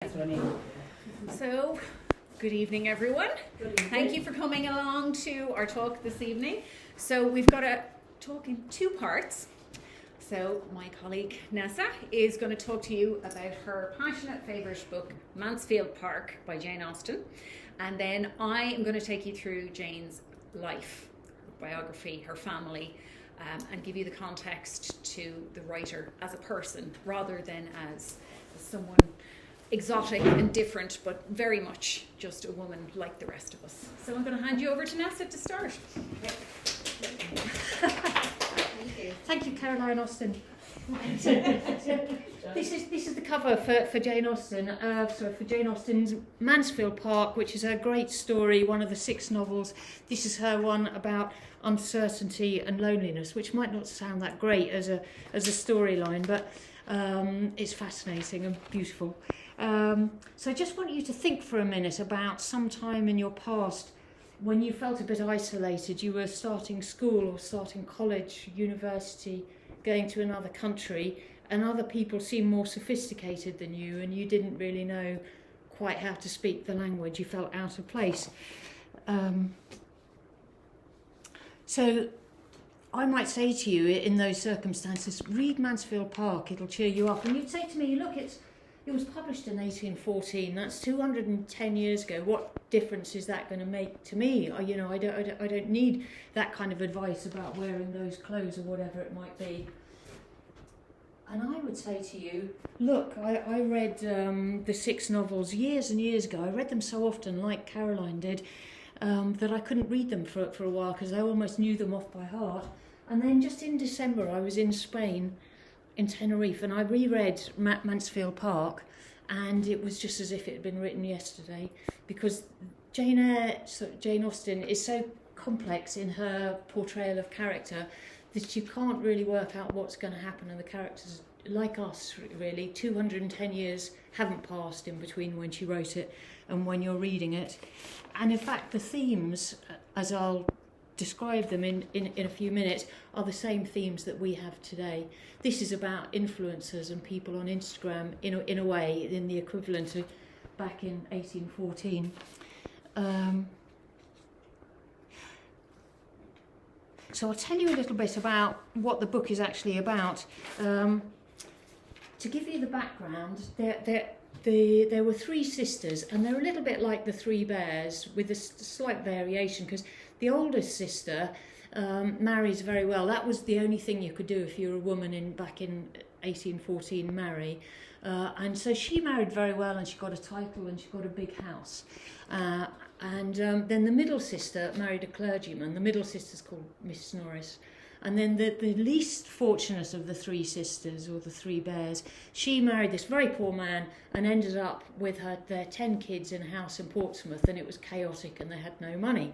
That's what I mean. So, good evening, everyone. Good evening. Thank you for coming along to our talk this evening. So, we've got a talk in two parts. So, my colleague Neasa is going to talk to you about her passionate favourite book, Mansfield Park by Jane Austen. And then I am going to take you through Jane's life, biography, her family, and give you the context to the writer as a person rather than as someone exotic and different, but very much just a woman like the rest of us. So I'm going to hand you over to Neasa to start. Thank you, Caroline Austen. This is the cover for Jane Austen. For Jane Austen's Mansfield Park, which is her great story, one of the 6 novels. This is her one about uncertainty and loneliness, which might not sound that great as a storyline, but it's fascinating and beautiful. So I just want you to think for a minute about some time in your past when you felt a bit isolated. You were starting school or starting college, university, going to another country, and other people seemed more sophisticated than you, and you didn't really know quite how to speak the language. You felt out of place. So I might say to you in those circumstances, read Mansfield Park, it'll cheer you up. And you'd say to me, look, it was published in 1814, that's 210 years ago. What difference is that going to make to me? I don't need that kind of advice about wearing those clothes or whatever it might be. And I would say to you, look, I read the 6 novels years and years ago. I read them so often, like Caroline did, that I couldn't read them for a while because I almost knew them off by heart. And then just in December, I was in Spain, in Tenerife, and I reread Mansfield Park, and it was just as if it had been written yesterday, because Jane Austen is so complex in her portrayal of character that you can't really work out what's going to happen, and the characters, like us really, 210 years haven't passed in between when she wrote it and when you're reading it. And in fact the themes, as I'll describe them in a few minutes, are the same themes that we have today. This is about influencers and people on Instagram in a way, in the equivalent of back in 1814. So I'll tell you a little bit about what the book is actually about. To give you the background, there were 3 sisters, and they're a little bit like the 3 bears, with a slight variation, because the oldest sister marries very well. That was the only thing you could do if you were a woman back in 1814, marry. And so she married very well, and she got a title, and she got a big house. And then the middle sister married a clergyman. The middle sister's called Mrs. Norris. And then the least fortunate of the 3 sisters, or the 3 bears, she married this very poor man and ended up with their 10 kids in a house in Portsmouth, and it was chaotic and they had no money.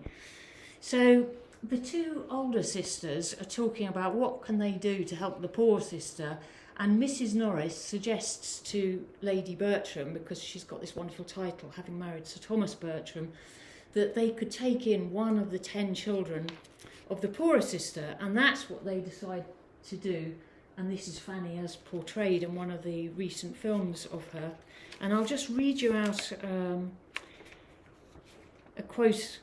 So the 2 older sisters are talking about what can they do to help the poor sister, and Mrs. Norris suggests to Lady Bertram, because she's got this wonderful title, having married Sir Thomas Bertram, that they could take in one of the 10 children of the poorer sister, and that's what they decide to do. And this is Fanny as portrayed in one of the recent films of her. And I'll just read you out a quote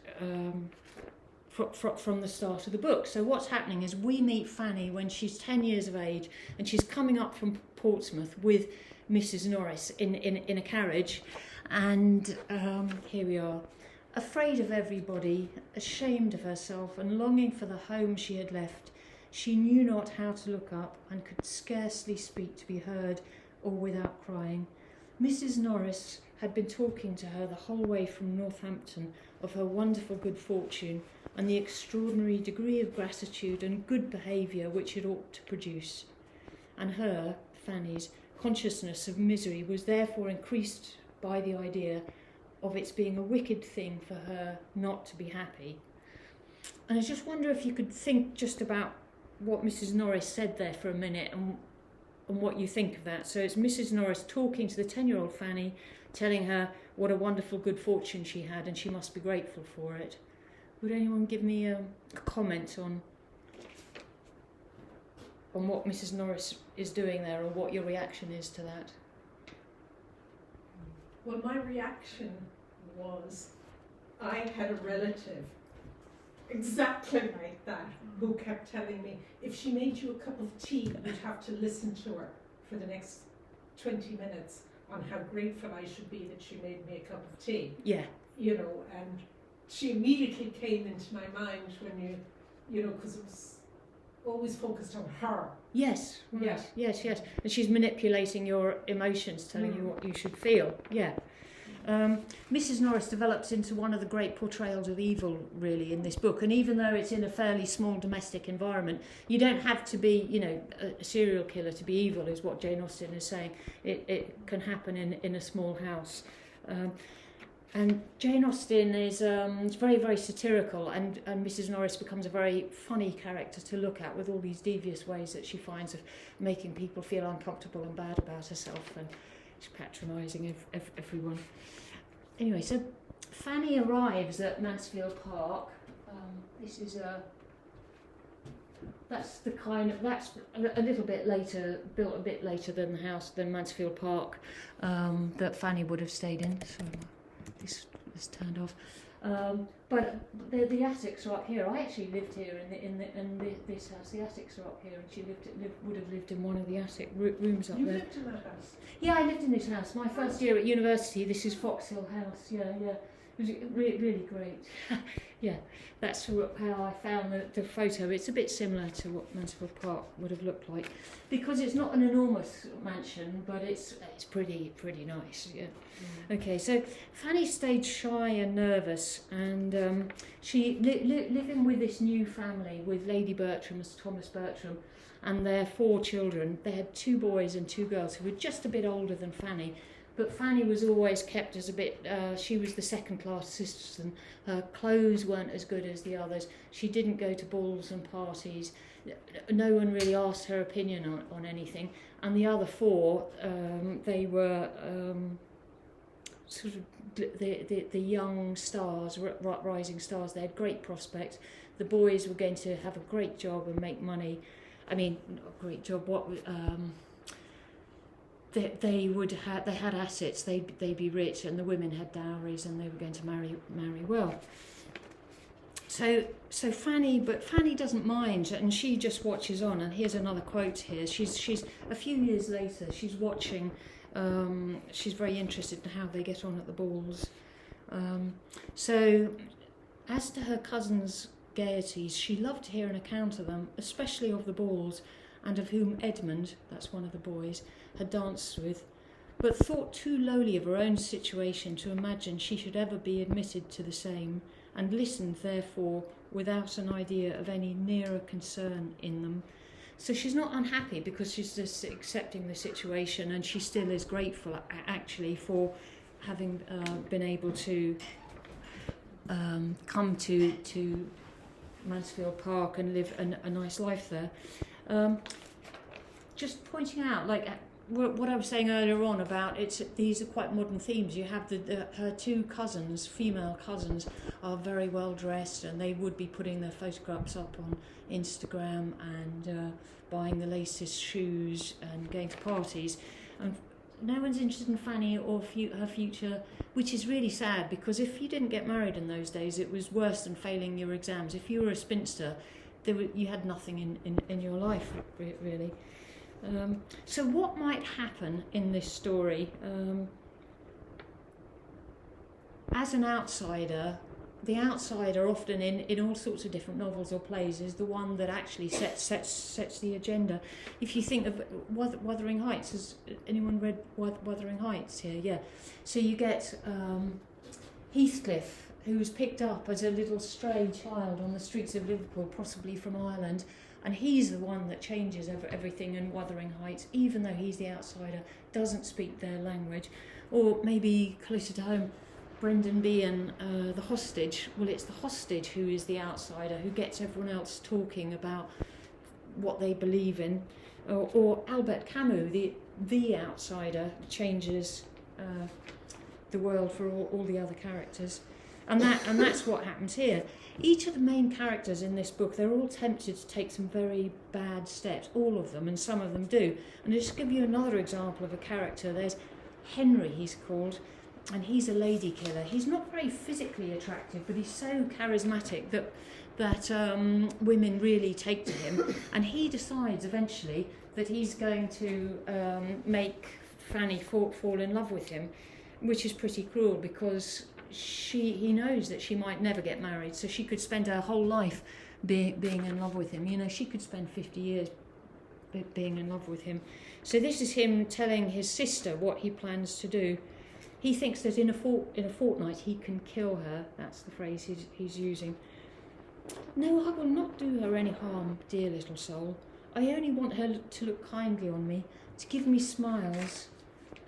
from the start of the book. So what's happening is we meet Fanny when she's 10 years of age, and she's coming up from Portsmouth with Mrs. Norris in a carriage, and here we are. Afraid of everybody, ashamed of herself, and longing for the home she had left, she knew not how to look up, and could scarcely speak to be heard or without crying. Mrs. Norris had been talking to her the whole way from Northampton of her wonderful good fortune, and the extraordinary degree of gratitude and good behaviour which it ought to produce. And her, Fanny's, consciousness of misery was therefore increased by the idea of its being a wicked thing for her not to be happy. And I just wonder if you could think just about what Mrs. Norris said there for a minute, and what you think of that. So it's Mrs. Norris talking to the 10-year-old Fanny, telling her what a wonderful good fortune she had, and she must be grateful for it. Would anyone give me a comment on what Mrs. Norris is doing there, or what your reaction is to that? Well, my reaction was I had a relative exactly like that who kept telling me if she made you a cup of tea, you'd have to listen to her for the next 20 minutes on how grateful I should be that she made me a cup of tea. Yeah. You know, and she immediately came into my mind when you know, because it was always focused on her. Yes, right. Yeah. Yes. And she's manipulating your emotions, telling you what you should feel. Yeah. Mrs. Norris develops into one of the great portrayals of evil, really, in this book. And even though it's in a fairly small domestic environment, you don't have to be, you know, a serial killer to be evil, is what Jane Austen is saying. It can happen in a small house. And Jane Austen is very, very satirical, and Mrs. Norris becomes a very funny character to look at, with all these devious ways that she finds of making people feel uncomfortable and bad about herself, and she's patronising everyone. Anyway, so Fanny arrives at Mansfield Park. This is that's a little bit later, built a bit later than the house, than Mansfield Park that Fanny would have stayed in. So this was turned off. But the attics are up here. I actually lived here in this house. The attics are up here, and she would have lived in one of the attic rooms up there. You lived in that house? Yeah, I lived in this house. My first year at university. This is Foxhill House. Yeah. It was really great. Yeah, that's how I found the photo. It's a bit similar to what Mansfield Park would have looked like, because it's not an enormous mansion, but it's pretty nice. Yeah. Okay, so Fanny stayed shy and nervous, and she living with this new family, with Lady Bertram, Thomas Bertram, and their 4 children. They had 2 boys and 2 girls who were just a bit older than Fanny. But Fanny was always kept as a bit, she was the second-class citizen. Her clothes weren't as good as the others. She didn't go to balls and parties. No one really asked her opinion on anything. And the other 4, they were sort of the young stars, rising stars. They had great prospects. The boys were going to have a great job and make money. I mean, not a great job, they had assets, they'd be rich, and the women had dowries, and they were going to marry well. So Fanny doesn't mind, and she just watches on. And here's another quote here. She's a few years later, she's watching. She's very interested in how they get on at the balls. So as to her cousins' gaieties, she loved to hear an account of them, especially of the balls, and of whom Edmund, that's one of the boys, had danced with, but thought too lowly of her own situation to imagine she should ever be admitted to the same, and listened, therefore, without an idea of any nearer concern in them. So she's not unhappy, because she's just accepting the situation, and she still is grateful, actually, for having been able to come to Mansfield Park and live a nice life there. Just pointing out, like what I was saying earlier on about these are quite modern themes. You have her 2 cousins, female cousins, are very well dressed, and they would be putting their photographs up on Instagram and buying the latest shoes and going to parties. And no one's interested in Fanny or her future, which is really sad, because if you didn't get married in those days, it was worse than failing your exams. If you were a spinster, you had nothing in your life, really. So what might happen in this story? As an outsider, the outsider often in all sorts of different novels or plays is the one that actually sets the agenda. If you think of Wuthering Heights, has anyone read Wuthering Heights here? Yeah. So you get Heathcliff, who was picked up as a little stray child on the streets of Liverpool, possibly from Ireland, and he's the one that changes everything in Wuthering Heights, even though he's the outsider, doesn't speak their language. Or maybe closer to home, Brendan Behan, the hostage. Well, it's the hostage who is the outsider, who gets everyone else talking about what they believe in. Or Albert Camus, the outsider, changes the world for all the other characters. And that's what happens here. Each of the main characters in this book, they're all tempted to take some very bad steps, all of them, and some of them do. And I'll just give you another example of a character. There's Henry, he's called. and he's a lady killer. He's not very physically attractive, but he's so charismatic that women really take to him. And he decides eventually that he's going to make Fanny fall in love with him, which is pretty cruel because he knows that she might never get married, so she could spend her whole life being in love with him. You know, she could spend 50 years being in love with him. So this is him telling his sister what he plans to do. He thinks that in a fortnight he can kill her. That's the phrase he's using. No, I will not do her any harm, dear little soul. I only want her to look kindly on me, to give me smiles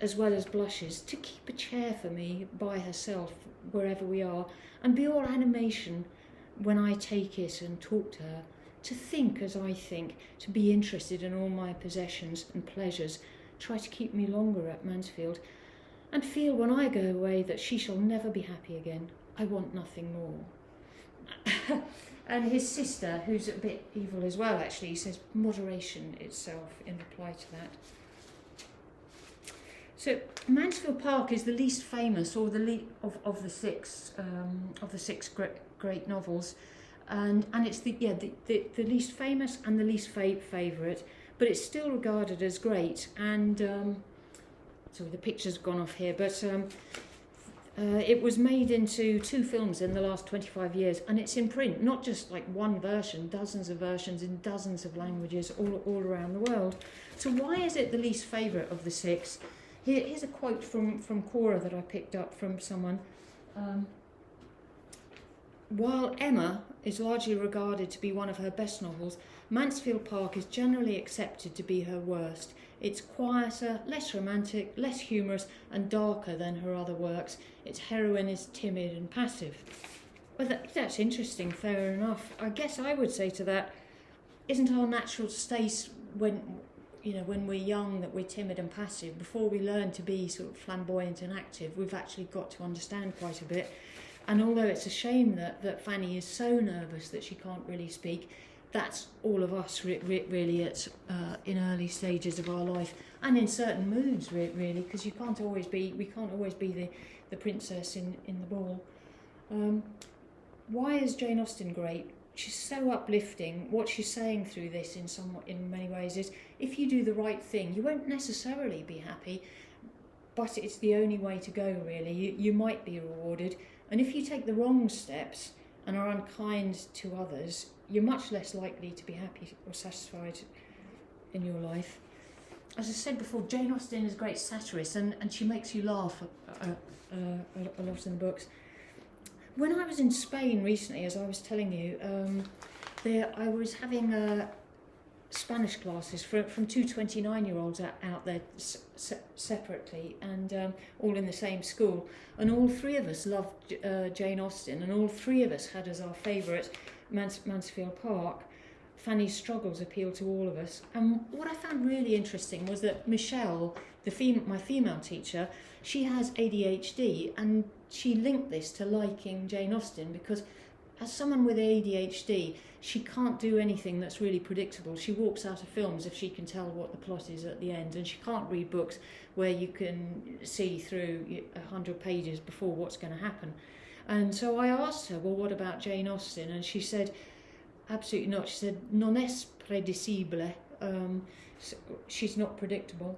as well as blushes, to keep a chair for me by herself wherever we are, and be all animation when I take it and talk to her, to think as I think, to be interested in all my possessions and pleasures, try to keep me longer at Mansfield, and feel when I go away that she shall never be happy again. I want nothing more. And his sister, who's a bit evil as well actually, says moderation itself in reply to that. So Mansfield Park is the least famous, or of the six great novels, and it's the least famous and the least favourite, but it's still regarded as great. And sorry, the picture's gone off here, but it was made into 2 films in the last 25 years, and it's in print, not just like one version, dozens of versions in dozens of languages all around the world. So why is it the least favourite of the 6? Here's a quote from Cora that I picked up from someone. While Emma is largely regarded to be one of her best novels, Mansfield Park is generally accepted to be her worst. It's quieter, less romantic, less humorous and darker than her other works. Its heroine is timid and passive. Well, that's interesting, fair enough. I guess I would say to that, isn't our natural state when we're young that we're timid and passive? Before we learn to be sort of flamboyant and active, we've actually got to understand quite a bit. And although it's a shame that Fanny is so nervous that she can't really speak, that's all of us really at in early stages of our life, and in certain moods really, because we can't always be the princess in the ball. Why is Jane Austen great? She's so uplifting. What she's saying through this in many ways is, if you do the right thing, you won't necessarily be happy, but it's the only way to go really. You might be rewarded. And if you take the wrong steps and are unkind to others, you're much less likely to be happy or satisfied in your life. As I said before, Jane Austen is a great satirist, and she makes you laugh a lot in the books. When I was in Spain recently, as I was telling you, I was having Spanish classes from 2 29-year-olds out there separately, and all in the same school, and all 3 of us loved Jane Austen, and all 3 of us had as our favourite Mansfield Park. Fanny's struggles appeal to all of us. And what I found really interesting was that Michelle, my female teacher, she has ADHD, and she linked this to liking Jane Austen because as someone with ADHD, she can't do anything that's really predictable. She walks out of films if she can tell what the plot is at the end, and she can't read books where you can see through 100 pages before what's going to happen. And so I asked her, well, what about Jane Austen? And she said, absolutely not. She said, non es predecible. She's not predictable.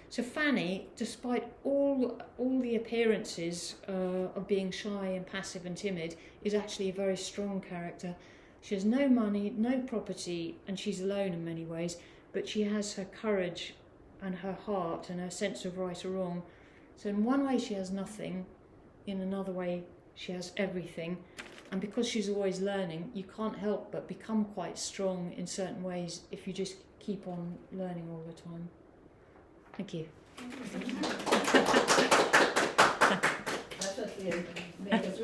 So Fanny, despite all the appearances of being shy and passive and timid, is actually a very strong character. She has no money, no property, and she's alone in many ways, but she has her courage and her heart and her sense of right or wrong. So in one way she has nothing, in another way she has everything, and because she's always learning, you can't help but become quite strong in certain ways if you just keep on learning all the time. Thank you. That's what made us